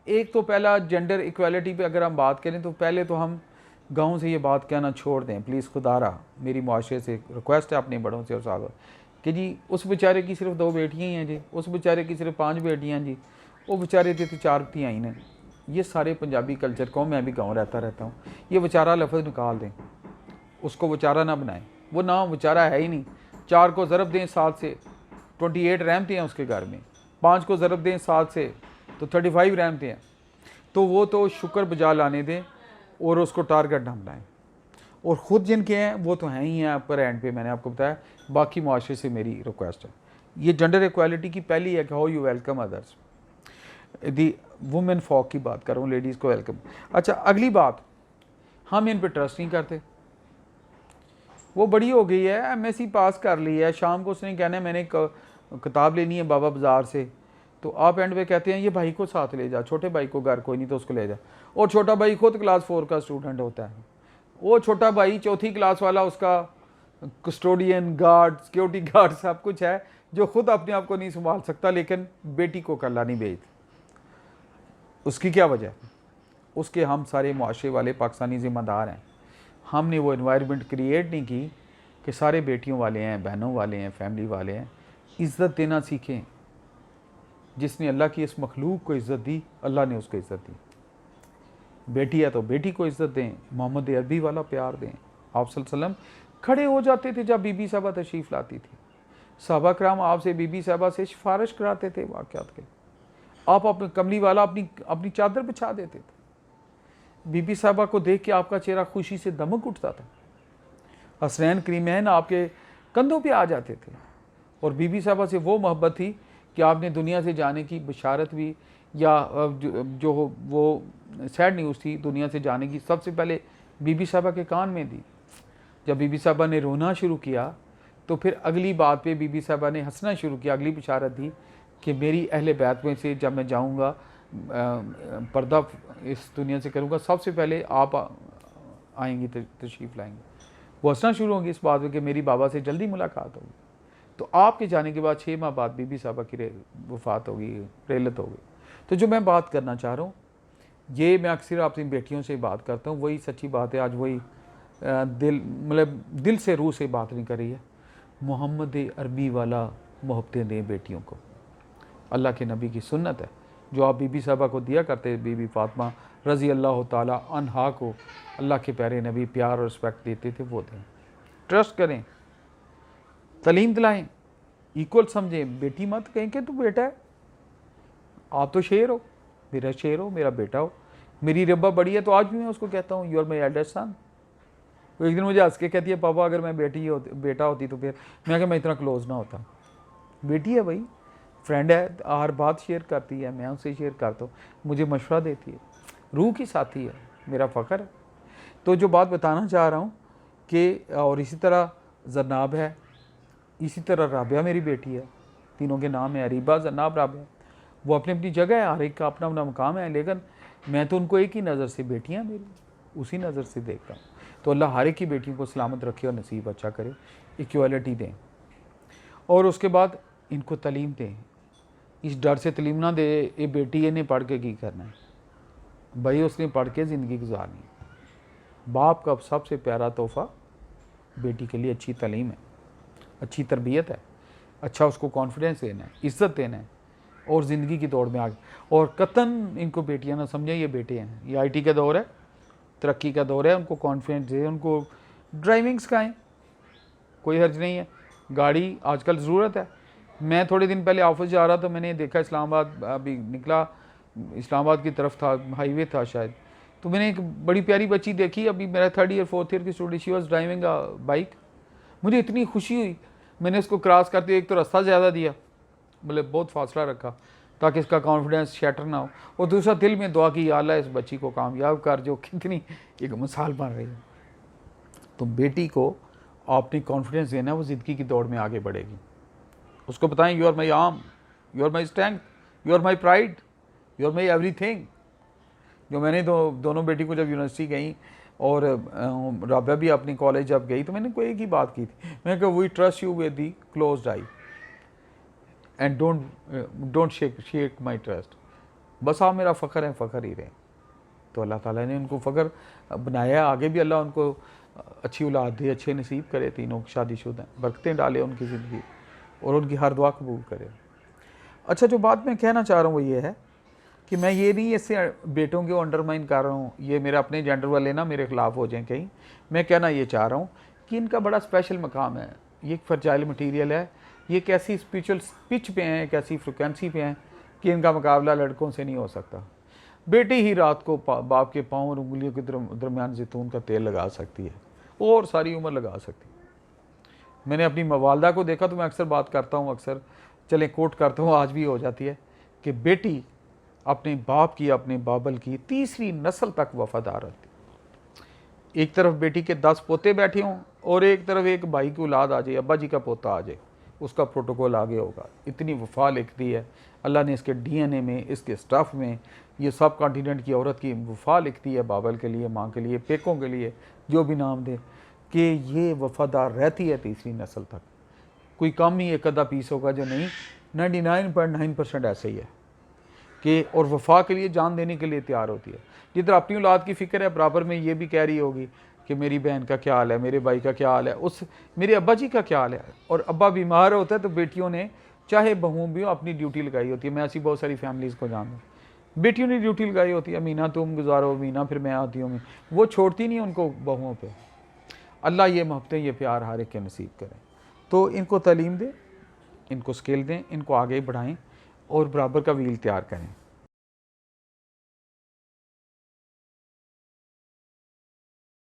एक तो पहला जेंडर इक्वालिटी पे अगर हम बात करें तो पहले तो हम गाँव से ये बात कहना छोड़ दें प्लीज़, खुदारा मेरी मुआशरे से रिक्वेस्ट है अपने बड़ों से और सालों कि जी उस बेचारे की सिर्फ 2 बेटियाँ ही हैं जी, उस बेचारे की सिर्फ 5 बेटियाँ जी, वो बेचारे थे तो 4 तियाँ ही ने। ये सारे पंजाबी कल्चर को, मैं भी गाँव रहता हूँ, ये बेचारा लफ्ज़ निकाल दें, उसको बेचारा ना बनाएं, वो ना बेचारा है ही नहीं। 4 को ज़रब दें 7 से, 28 रहमतें हैं उसके घर में, 5 को ज़रब दें 7 से तो 35 रहमतें हैं। तो वो तो शुक्र बजा लाने दें और उसको टारगेट ना बनाएं। और ख़ुद जिनके हैं वो तो हैं ही हैं अपर एंड पे, मैंने आपको बताया। बाकी मुआशरे से मेरी रिक्वेस्ट है, ये जेंडर इक्वालिटी की पहली है कि how you welcome others. The women folk की बात कर रहा हूँ, लेडीज़ को वेलकम। अच्छा, अगली बात, हम इन पर ट्रस्ट नहीं करते। वो बड़ी हो गई है, एमएससी पास कर ली है, शाम को उसने कहना है मैंने किताब लेनी है बाबा बाज़ार से, तो आप एंड पे कहते हैं ये भाई को साथ ले जा, छोटे भाई को, घर कोई नहीं तो उसको ले जा। और छोटा भाई खुद क्लास 4 का स्टूडेंट होता है, वो छोटा भाई 4थी क्लास वाला, उसका कस्टोडियन, गार्ड, सिक्योरिटी गार्ड सब कुछ है, जो खुद अपने आप को नहीं संभाल सकता, लेकिन बेटी को कल्ला नहीं भेजती। उसकी क्या वजह? उसके हम सारे मुआशरे वाले पाकिस्तानी ज़िम्मेदार हैं। हमने वो इन्वायरमेंट क्रिएट नहीं की कि सारे बेटियों वाले हैं, बहनों वाले हैं, फैमिली वाले हैं। इज़्ज़त देना सीखें। जिसने अल्लाह की इस मखलूक को इज़्ज़त दी, अल्लाह ने उसको इज़्ज़त दी। बेटी है तो बेटी को इज़्ज़त दें, मोहम्मद अरबी वाला प्यार दें। आप सल्लल्लाहु अलैहि वसल्लम खड़े हो जाते थे जब बीबी साहबा तशरीफ़ लाती थी, सहाबा कराम आपसे बीबी साहबा से सिफारिश कराते थे वाक़यात के। आप अपने कमली वाला अपनी चादर बिछा देते थे, बीबी साहबा को देख के आपका चेहरा खुशी से दमक उठता था। हसनैन करीमैन आपके कंधों पे आ जाते थे, और बीबी साहबा से वो मोहब्बत थी कि आपने दुनिया से जाने की बशारत भी, या जो वो सैड न्यूज़ थी दुनिया से जाने की, सबसे पहले बीबी साहबा के कान में दी। जब बीबी साहबा ने रोना शुरू किया तो फिर अगली बात पे बीबी साहबा ने हंसना शुरू किया। अगली बशारत दी कि मेरी अहले बैत में से जब मैं जाऊंगा, पर्दा इस दुनिया से करूंगा, सबसे पहले आप आएंगी, तशरीफ़ लाएंगे। वो हंसना शुरू होंगी इस बात में कि मेरी बाबा से जल्दी मुलाकात होगी। तो आपके जाने के बाद 6 माह बाद बीबी साहबा की वफ़ात होगी, रेलत होगी। तो जो मैं बात करना चाह रहा हूँ, ये मैं अक्सर अपनी बेटियों से बात करता हूँ, वही सच्ची बात है। आज वही दिल से, रूह से बात नहीं कर रही है। मोहम्मद अरबी वाला मोहब्बतें दें बेटियों को, अल्लाह के नबी की सुन्नत है। जो आप बीबी साहबा को दिया करते, बीबी फातिमा रज़ी अल्लाह ताला अन्हा को अल्लाह के प्यारे नबी प्यार और रिस्पेक्ट देते थे, वो दें। ट्रस्ट करें, तलीम दिलाएं, इक्वल समझें। बेटी मत कहें कि तू बेटा है, आप तो शेर हो, मेरा शेर हो, मेरा बेटा हो। मेरी रब्बा बड़ी है तो आज भी मैं उसको कहता हूँ you are my eldest son. वो एक दिन मुझे हंस के कहती है पापा अगर मैं बेटा होती तो फिर मैं इतना क्लोज ना होता। बेटी है भाई, फ्रेंड है, हर बात शेयर करती है, मैं उससे शेयर करता हूँ, मुझे मशवरा देती है, रूह की साथी है, मेरा फ़ख्र है। तो जो बात बताना चाह रहा हूँ कि, और इसी तरह जन्नाब है, इसी तरह राबिया मेरी बेटी है, तीनों के नाम है अरीबा, जन्नाब, राबिया। वो अपनी अपनी जगह है, हर एक का अपना अपना मकाम है, लेकिन मैं तो उनको एक ही नज़र से, बेटियाँ मेरी, उसी नज़र से देखता हूँ। तो अल्लाह हर एक की बेटियों को सलामत रखे और नसीब अच्छा करे, इक्वालिटी दें। और उसके बाद इनको तलीम दें, इस डर से तलीम ना दे ये बेटी इन्हें पढ़ के की करना है भाई, उसने पढ़ के ज़िंदगी गुजारनी है। बाप का सबसे प्यारा तोहफ़ा बेटी के लिए अच्छी तलीम है, अच्छी तरबियत है, अच्छा उसको कॉन्फिडेंस देना है, इज़्ज़त देना है, और ज़िंदगी की दौड़ में आगे। और कतन इनको बेटियां ना समझें ये बेटे हैं, ये आईटी का दौर है, तरक्की का दौर है, उनको कॉन्फिडेंस दे, उनको ड्राइविंग सिखाएं, कोई हर्ज नहीं है। गाड़ी आजकल ज़रूरत है। मैं थोड़े दिन पहले ऑफिस जा रहा था, मैंने देखा इस्लामाबाद, अभी निकला इस्लामाबाद की तरफ था, हाईवे था शायद, तो मैंने एक बड़ी प्यारी बच्ची देखी, अभी मेरा 3rd ईयर 4th ईयर की student, she was driving a bike. मुझे इतनी खुशी हुई, मैंने उसको क्रॉस करते, एक तो रास्ता ज़्यादा दिया, मतलब बहुत फासला रखा ताकि इसका कॉन्फिडेंस शैटर ना हो, और दूसरा दिल में दुआ की, या अल्लाह इस बच्ची को कामयाब कर जो कितनी एक मिसाल बन रही है। तो बेटी को आपने कॉन्फिडेंस देना है, वो ज़िंदगी की दौड़ में आगे बढ़ेगी। उसको बताएं you are my arm, you are my strength, you are my pride, you are my everything. जो मैंने दोनों बेटी को जब यूनिवर्सिटी गई और राबिया भी अपनी कॉलेज जब गई, तो मैंने कोई एक ही बात की थी, मैंने कहा we trust you with the closed eye and don't shake my trust. बस आप मेरा फ़ख्र है, फ़ख्र ही रहें। तो अल्लाह ताला ने उनको फ़ख्र बनाया, आगे भी अल्लाह उनको अच्छी औलाद दे, अच्छे नसीब करे, तीनों शादीशुदा बरकतें डाले उनकी ज़िंदगी और उनकी हर दुआ कबूल करे। अच्छा, जो बात मैं कहना चाह रहा हूँ वो ये है कि मैं ये नहीं इससे बेटों को अंडरमाइन कर रहा हूँ, ये मेरे अपने जेंडर वाले ना मेरे ख़िलाफ़ हो जाएं कहीं। मैं कहना ये चाह रहा हूँ कि इनका बड़ा स्पेशल मकाम है, ये एक फर्टाइल मटीरियल है, ये एक ऐसी स्पिरिचुअल पिच पे हैं, एक ऐसी फ्रिक्वेंसी पे हैं कि इनका मुकाबला लड़कों से नहीं हो सकता। बेटी ही रात को बाप के पाँव और उंगलियों के दरमियान जैतून का तेल लगा सकती है और सारी उम्र लगा सकती है। मैंने अपनी वालदा को देखा, तो मैं अक्सर बात करता हूँ, अक्सर चले कोट करता हूँ, आज भी हो जाती है कि बेटी अपने बाप की, अपने बाबल की तीसरी नस्ल तक वफादार रहती। एक तरफ बेटी के 10 पोते बैठे हों और एक तरफ एक भाई की औलाद आ जाए, अब्बा जी का पोता आ जाए, उसका प्रोटोकॉल आगे होगा। इतनी वफा लिखती है अल्लाह ने, इसके डीएनए में, इसके स्टफ़ में, ये सब कॉन्टिनेंट की औरत की वफा लिखती है, बाबल के लिए, माँ के लिए, पेकों के लिए, जो भी नाम दे, कि ये वफादार रहती है तीसरी नस्ल तक। कोई कम ही एक आधा पीस होगा जो नहीं, 99.9% ऐसे ही है कि और वफा के लिए जान देने के लिए तैयार होती है। जिधर अपनी औलाद की फ़िक्र है, बराबर में ये भी कह रही होगी कि मेरी बहन का क्या हाल है, मेरे भाई का क्या हाल है, उस मेरे अब्बा जी का क्या हाल है। और अब्बा बीमार होता है तो बेटियों ने, चाहे बहुओं भी हो, अपनी ड्यूटी लगाई होती है। मैं ऐसी बहुत सारी फैमिलीज़ को जानता हूँ, बेटियों ने ड्यूटी लगाई होती है, मीना तुम गुजारो, मीना फिर मैं आती हूँ, वो छोड़ती नहीं उनको बहुओं पर। अल्लाह ये मोहब्बतें, ये प्यार हर एक के नसीब करें। तो इनको तालीम दें, इनको स्किल दें, इनको आगे बढ़ाएं और बराबर का व्हील तैयार करें।